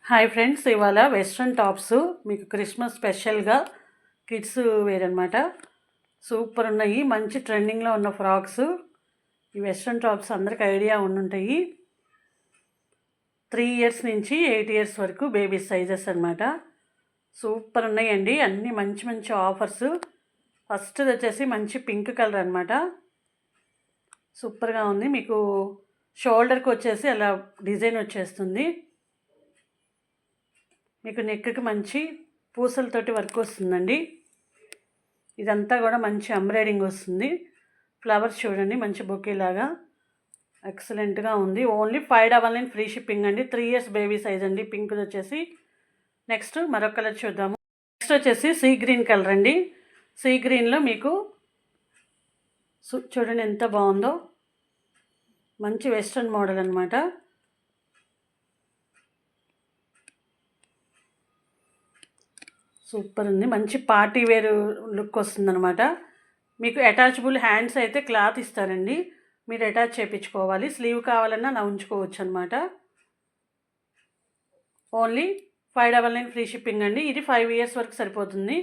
Hi friends, ఇవాళ western tops మీకు Christmas స్పెషల్గా కిడ్స్ వేర్ అనమాట. సూపర్ ఉన్నాయి, మంచి ట్రెండింగ్లో ఉన్న ఫ్రాక్స్. ఈ వెస్ట్రన్ టాప్స్ అందరికి ఐడియా ఉండుంటాయి. 3 ఇయర్స్ నుంచి 8 ఇయర్స్ వరకు బేబీ సైజెస్ అనమాట. సూపర్ ఉన్నాయండి, అన్నీ మంచి మంచి ఆఫర్స్. ఫస్ట్ది వచ్చేసి మంచి పింక్ కలర్ అనమాట. సూపర్గా ఉంది. మీకు షోల్డర్కి వచ్చేసి అలా డిజైన్ వచ్చేస్తుంది. మీకు నెక్కి మంచి పూసలతోటి వర్క్ వస్తుందండి. ఇదంతా కూడా మంచి ఎంబ్రాయిడింగ్ వస్తుంది. ఫ్లవర్స్ చూడండి, మంచి బొకే లాగా ఎక్సలెంట్గా ఉంది. ఓన్లీ 599 ఫ్రీ షిప్పింగ్ అండి. 3 ఇయర్స్ బేబీ సైజ్ అండి. పింక్ది వచ్చేసి. నెక్స్ట్ మరొక కలర్ చూద్దాము. నెక్స్ట్ వచ్చేసి సీ గ్రీన్ కలర్ అండి. సీ గ్రీన్లో మీకు చూడండి ఎంత బాగుందో, మంచి వెస్ట్రన్ మోడల్ అనమాట. సూపర్ ఉంది, మంచి పార్టీ వేర్ లుక్ వస్తుందన్నమాట. మీకు అటాచబుల్ హ్యాండ్స్ అయితే క్లాత్ ఇస్తారండి, మీరు అటాచ్ చేయించుకోవాలి. స్లీవ్ కావాలన్నా అలా ఉంచుకోవచ్చు అనమాట. ఓన్లీ 599 ఫ్రీ షిప్పింగ్ అండి. ఇది 5 ఇయర్స్ వరకు సరిపోతుంది.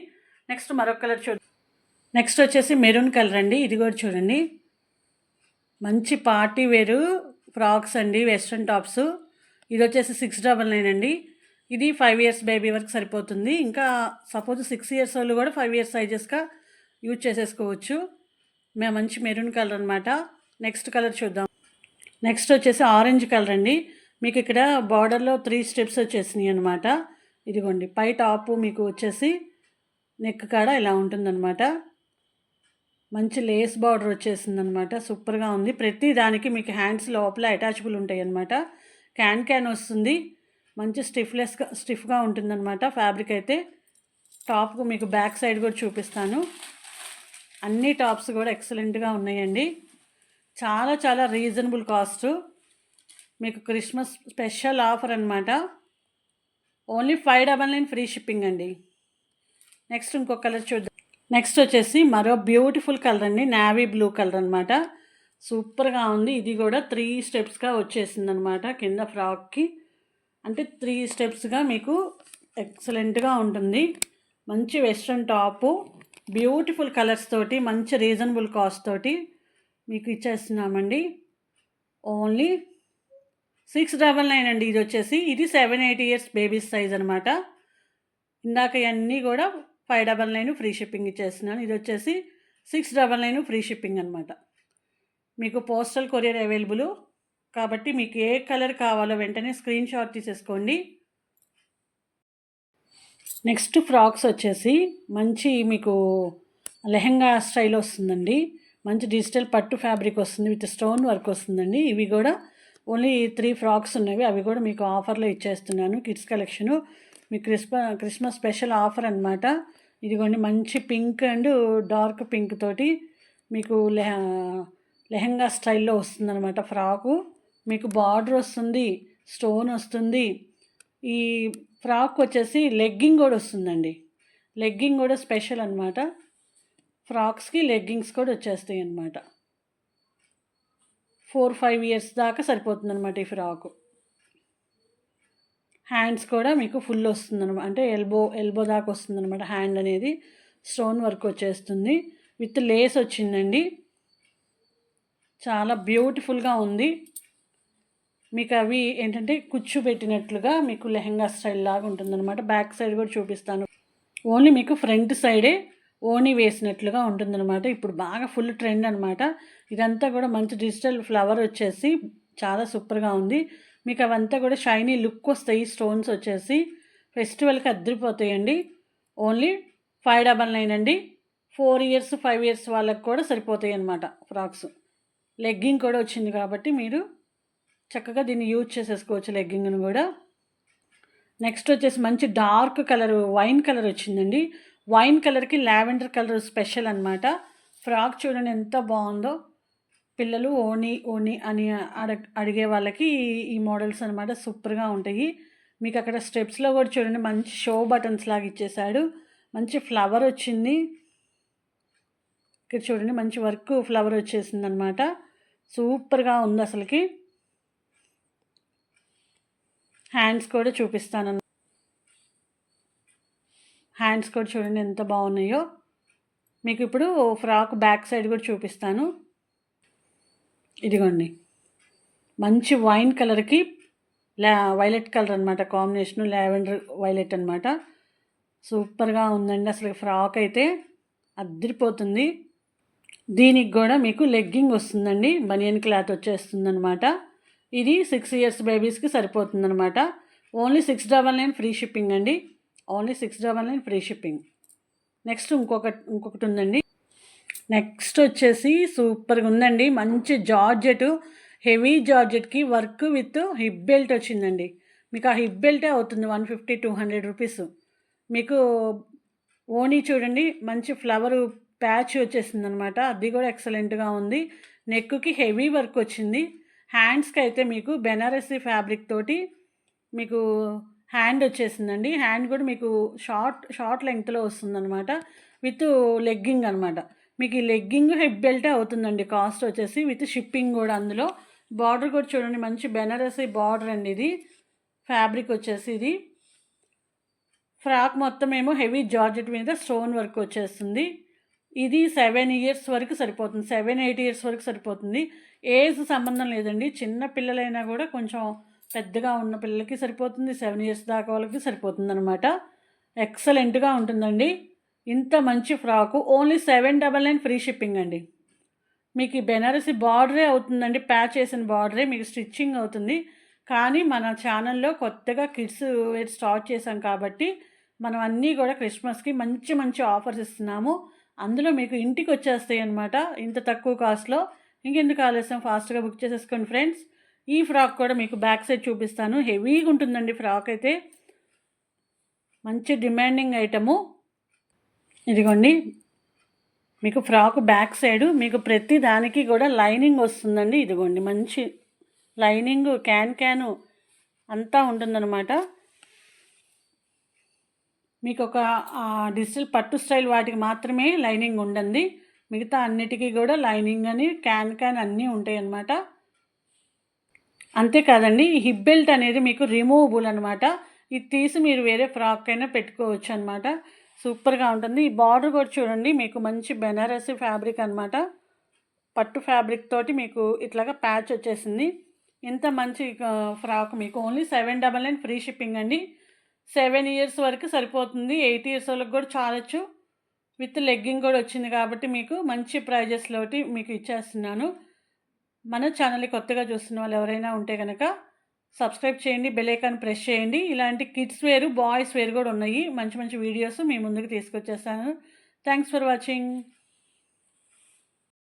నెక్స్ట్ మరొక కలర్ నెక్స్ట్ వచ్చేసి మెరూన్ కలర్ అండి. ఇది కూడా చూడండి, మంచి పార్టీ వేరు ఫ్రాక్స్ అండి, వెస్ట్రన్ టాప్స్. ఇది వచ్చేసి 699 అండి. ఇది 5 ఇయర్స్ బేబీ వరకు సరిపోతుంది. ఇంకా సపోజ్ 6 ఇయర్స్ వాళ్ళు కూడా 5 ఇయర్స్ సైజెస్గా యూజ్ చేసేసుకోవచ్చు. మేము మంచి మెరూన్ కలర్ అనమాట. నెక్స్ట్ కలర్ చూద్దాం. నెక్స్ట్ వచ్చేసి ఆరెంజ్ కలర్ అండి. మీకు ఇక్కడ బార్డర్లో 3 స్టెప్స్ వచ్చేసినాయి అనమాట. ఇదిగోండి, పై టాపు మీకు వచ్చేసి నెక్ కాడ ఇలా ఉంటుందన్నమాట. మంచి లేస్ బార్డర్ వచ్చేసింది అనమాట. సూపర్గా ఉంది. ప్రతి దానికి మీకు హ్యాండ్స్ లోపల అటాచబుల్ ఉంటాయి అన్నమాట. క్యాన్ వస్తుంది. మంచి స్టిఫ్గా ఉంటుందన్నమాట ఫ్యాబ్రిక్ అయితే. టాప్కు మీకు బ్యాక్ సైడ్ కూడా చూపిస్తాను. అన్ని టాప్స్ కూడా ఎక్సలెంట్గా ఉన్నాయండి. చాలా చాలా రీజనబుల్ కాస్ట్. మీకు క్రిస్మస్ స్పెషల్ ఆఫర్ అనమాట. ఓన్లీ 599 ఫ్రీ షిప్పింగ్ అండి. నెక్స్ట్ ఇంకొక కలర్ చూద్దాం. నెక్స్ట్ వచ్చేసి మరో బ్యూటిఫుల్ కలర్ అండి, నావీ బ్లూ కలర్ అనమాట. సూపర్గా ఉంది. ఇది కూడా 3 స్టెప్స్గా వచ్చేసింది అనమాట కింద ఫ్రాక్కి. అంటే 3 స్టెప్స్గా మీకు ఎక్సలెంట్గా ఉంటుంది. మంచి వెస్ట్రన్ టాపు, బ్యూటిఫుల్ కలర్స్ తోటి, మంచి రీజనబుల్ కాస్ట్ తోటి మీకు ఇచ్చేస్తున్నామండి. ఓన్లీ 699 అండి. ఇది వచ్చేసి ఇది 7-8 ఇయర్స్ బేబీస్ సైజ్ అనమాట. ఇందాక ఇవన్నీ కూడా 599 ఫ్రీ షిప్పింగ్ ఇచ్చేస్తున్నాను. ఇది వచ్చేసి 699 ఫ్రీ షిప్పింగ్ అనమాట. మీకు పోస్టల్ కొరియర్ అవైలబుల్ కాబట్టి మీకు ఏ కలర్ కావాలో వెంటనే స్క్రీన్ షాట్ తీసేసుకోండి. నెక్స్ట్ ఫ్రాక్స్ వచ్చేసి మంచి మీకు లెహంగా స్టైల్ వస్తుందండి. మంచి డిజిటల్ పట్టు ఫ్యాబ్రిక్ వస్తుంది, విత్ స్టోన్ వర్క్ వస్తుందండి. ఇవి కూడా ఓన్లీ 3 ఫ్రాక్స్ ఉన్నవి, అవి కూడా మీకు ఆఫర్లో ఇచ్చేస్తున్నాను. కిడ్స్ కలెక్షను మీ క్రిస్మస్ స్పెషల్ ఆఫర్ అనమాట. ఇదిగోండి, మంచి పింక్ అండ్ డార్క్ పింక్ తోటి మీకు లెహంగా స్టైల్లో వస్తుందన్నమాట ఫ్రాకు. మీకు బార్డర్ వస్తుంది, స్టోన్ వస్తుంది. ఈ ఫ్రాక్ వచ్చేసి లెగ్గింగ్ కూడా వస్తుందండి. లెగ్గింగ్ కూడా స్పెషల్ అనమాట. ఫ్రాక్స్కి లెగ్గింగ్స్ కూడా వచ్చేస్తాయి అన్నమాట. 4-5 ఇయర్స్ దాకా సరిపోతుంది అనమాట ఈ ఫ్రాకు. హ్యాండ్స్ కూడా మీకు ఫుల్ వస్తుందన్నమాట, అంటే ఎల్బో దాకా వస్తుందన్నమాట. హ్యాండ్ అనేది స్టోన్ వర్క్ వచ్చేస్తుంది, విత్ లేస్ వచ్చిందండి. చాలా బ్యూటిఫుల్గా ఉంది. మీకు అవి ఏంటంటే కుచ్చు పెట్టినట్లుగా మీకు లెహంగా స్టైల్ లాగా ఉంటుందన్నమాట. బ్యాక్ సైడ్ కూడా చూపిస్తాను. ఓన్లీ మీకు ఫ్రంట్ సైడే ఓణి వేసినట్లుగా ఉంటుందన్నమాట. ఇప్పుడు బాగా ఫుల్ ట్రెండ్ అనమాట. ఇదంతా కూడా మంచి డిజిటల్ ఫ్లవర్ వచ్చేసి చాలా సూపర్గా ఉంది. మీకు అవంతా కూడా షైనీ లుక్ వస్తాయి. స్టోన్స్ వచ్చేసి ఫెస్టివల్కి అద్దరిపోతాయండి. ఓన్లీ 599 అండి. 4 ఇయర్స్ 5 ఇయర్స్ వాళ్ళకి కూడా సరిపోతాయి అన్నమాట ఫ్రాక్స్. లెగ్గింగ్ కూడా వచ్చింది కాబట్టి మీరు చక్కగా దీన్ని యూజ్ చేసేసుకోవచ్చు, లెగ్గింగ్ను కూడా. నెక్స్ట్ వచ్చేసి మంచి డార్క్ కలర్, వైన్ కలర్ వచ్చిందండి. వైన్ కలర్కి లావెండర్ కలర్ స్పెషల్ అనమాట. ఫ్రాక్ చూడండి ఎంత బాగుందో. పిల్లలు ఓని అని అడిగే వాళ్ళకి ఈ మోడల్స్ అనమాట సూపర్గా ఉంటాయి. మీకు అక్కడ స్టెప్స్లో కూడా చూడండి, మంచి షో బటన్స్ లాగా ఇచ్చేసాడు. మంచి ఫ్లవర్ వచ్చింది. ఇక్కడ చూడండి, మంచి వర్క్ ఫ్లవర్ వచ్చేసింది అనమాట. సూపర్గా ఉంది అసలుకి. హ్యాండ్స్ కూడా చూపిస్తాను. హ్యాండ్స్ కూడా చూడండి ఎంత బాగున్నాయో. మీకు ఇప్పుడు ఫ్రాక్ బ్యాక్ సైడ్ కూడా చూపిస్తాను. ఇదిగోండి, మంచి వైన్ కలర్కి వైలెట్ కలర్ అనమాట కాంబినేషను, లావెండర్ వైలెట్ అనమాట. సూపర్గా ఉందండి అసలు. ఫ్రాక్ అయితే అద్దరిపోతుంది. దీనికి కూడా మీకు లెగ్గింగ్ వస్తుందండి, బనియన్ క్లాత్ వచ్చేస్తుంది అనమాట. ఇది 6 ఇయర్స్ బేబీస్కి సరిపోతుంది అనమాట. ఓన్లీ 699 ఫ్రీ షిప్పింగ్ అండి. Only 699 free shipping. నెక్స్ట్ ఇంకొకటి ఉందండి. నెక్స్ట్ వచ్చేసి సూపర్గా ఉందండి, మంచి జార్జెట్, హెవీ జార్జెట్కి వర్క్ విత్ హిప్ బెల్ట్ వచ్చిందండి. మీకు ఆ హిప్ బెల్టే అవుతుంది 150-200 రూపీస్. మీకు ఓనీ చూడండి, మంచి ఫ్లవర్ ప్యాచ్ వచ్చేసింది అనమాట. అది కూడా ఎక్సలెంట్గా ఉంది. నెక్కి హెవీ వర్క్ వచ్చింది. హ్యాండ్స్కి అయితే మీకు బెనారసీ ఫ్యాబ్రిక్ తోటి మీకు హ్యాండ్ వచ్చేసిందండి. హ్యాండ్ కూడా మీకు షార్ట్ లెంగ్త్లో వస్తుందన్నమాట, విత్ లెగ్గింగ్ అనమాట. మీకు ఈ లెగ్గింగ్ హిప్ బెల్టే అవుతుందండి. కాస్ట్ వచ్చేసి విత్ షిప్పింగ్ కూడా. అందులో బార్డర్ కూడా చూడండి, మంచి బెనారసీ బార్డర్ అండి. ఇది ఫ్యాబ్రిక్ వచ్చేసి ఇది ఫ్రాక్ మొత్తం ఏమో హెవీ జార్జెట్ మీద స్టోన్ వర్క్ వచ్చేస్తుంది. ఇది 7 ఇయర్స్ వరకు సరిపోతుంది, 7-8 ఇయర్స్ వరకు సరిపోతుంది. ఏజ్ సంబంధం లేదండి, చిన్న పిల్లలైనా కూడా కొంచెం పెద్దగా ఉన్న పిల్లలకి సరిపోతుంది, 7 ఇయర్స్ దాకా వాళ్ళకి సరిపోతుంది అనమాట. ఎక్సలెంట్గా ఉంటుందండి. ఇంత మంచి ఫ్రాకు ఓన్లీ 799 ఫ్రీ షిప్పింగ్ అండి. మీకు ఈ బెనారసీ బార్డరే అవుతుందండి, ప్యాచ్ చేసిన బార్డరే మీకు స్టిచ్చింగ్ అవుతుంది. కానీ మన ఛానల్లో కొత్తగా కిడ్స్ వేర్ స్టార్ట్ చేసాం కాబట్టి మనం అన్నీ కూడా క్రిస్మస్కి మంచి మంచి ఆఫర్స్ ఇస్తున్నాము. అందులో మీకు ఇంటికి వచ్చేస్తాయి అన్నమాట ఇంత తక్కువ కాస్ట్లో. ఇంకెందుకు ఆలస్యం, ఫాస్ట్గా బుక్ చేసేసుకోండి ఫ్రెండ్స్. ఈ ఫ్రాక్ కూడా మీకు బ్యాక్ సైడ్ చూపిస్తాను. హెవీగా ఉంటుందండి ఫ్రాక్ అయితే, మంచి డిమాండింగ్ ఐటము. ఇదిగోండి, మీకు ఫ్రాక్ బ్యాక్ సైడు మీకు ప్రతి దానికి కూడా లైనింగ్ వస్తుందండి. ఇదిగోండి, మంచి లైనింగ్ క్యాను అంతా ఉంటుందన్నమాట. మీకు ఒక డిజిటల్ పట్టు స్టైల్ వాటికి మాత్రమే లైనింగ్ ఉండండి, మిగతా అన్నిటికీ కూడా లైనింగ్ అని క్యాన్ అన్నీ ఉంటాయి అన్నమాట. అంతేకాదండి, ఈ హిప్ బెల్ట్ అనేది మీకు రిమూవబుల్ అనమాట. ఇది తీసి మీరు వేరే ఫ్రాక్ అయినా పెట్టుకోవచ్చు అనమాట. సూపర్గా ఉంటుంది. ఈ బార్డర్ కూడా చూడండి, మీకు మంచి బెనారసీ ఫ్యాబ్రిక్ అనమాట, పట్టు ఫ్యాబ్రిక్ తోటి మీకు ఇట్లాగా ప్యాచ్ వచ్చేసింది. ఇంత మంచి ఫ్రాక్ మీకు ఓన్లీ 799 ఫ్రీ షిప్పింగ్ అండి. 7 ఇయర్స్ వరకు సరిపోతుంది, 8 ఇయర్స్ వాళ్ళకి కూడా చాలచ్చు. విత్ లెగ్గింగ్ కూడా వచ్చింది కాబట్టి మీకు మంచి ప్రైజెస్లోటి మీకు ఇచ్చేస్తున్నాను. మన ఛానల్ని కొత్తగా చూస్తున్న వాళ్ళు ఎవరైనా ఉంటే కనుక సబ్స్క్రైబ్ చేయండి, బెల్ ఐకాన్ ప్రెస్ చేయండి. ఇలాంటి కిడ్స్ వేరు, బాయ్స్ వేరు కూడా ఉన్నాయి. మంచి మంచి వీడియోస్ మీ ముందుకు తీసుకొచ్చేస్తాను. Thanks for watching.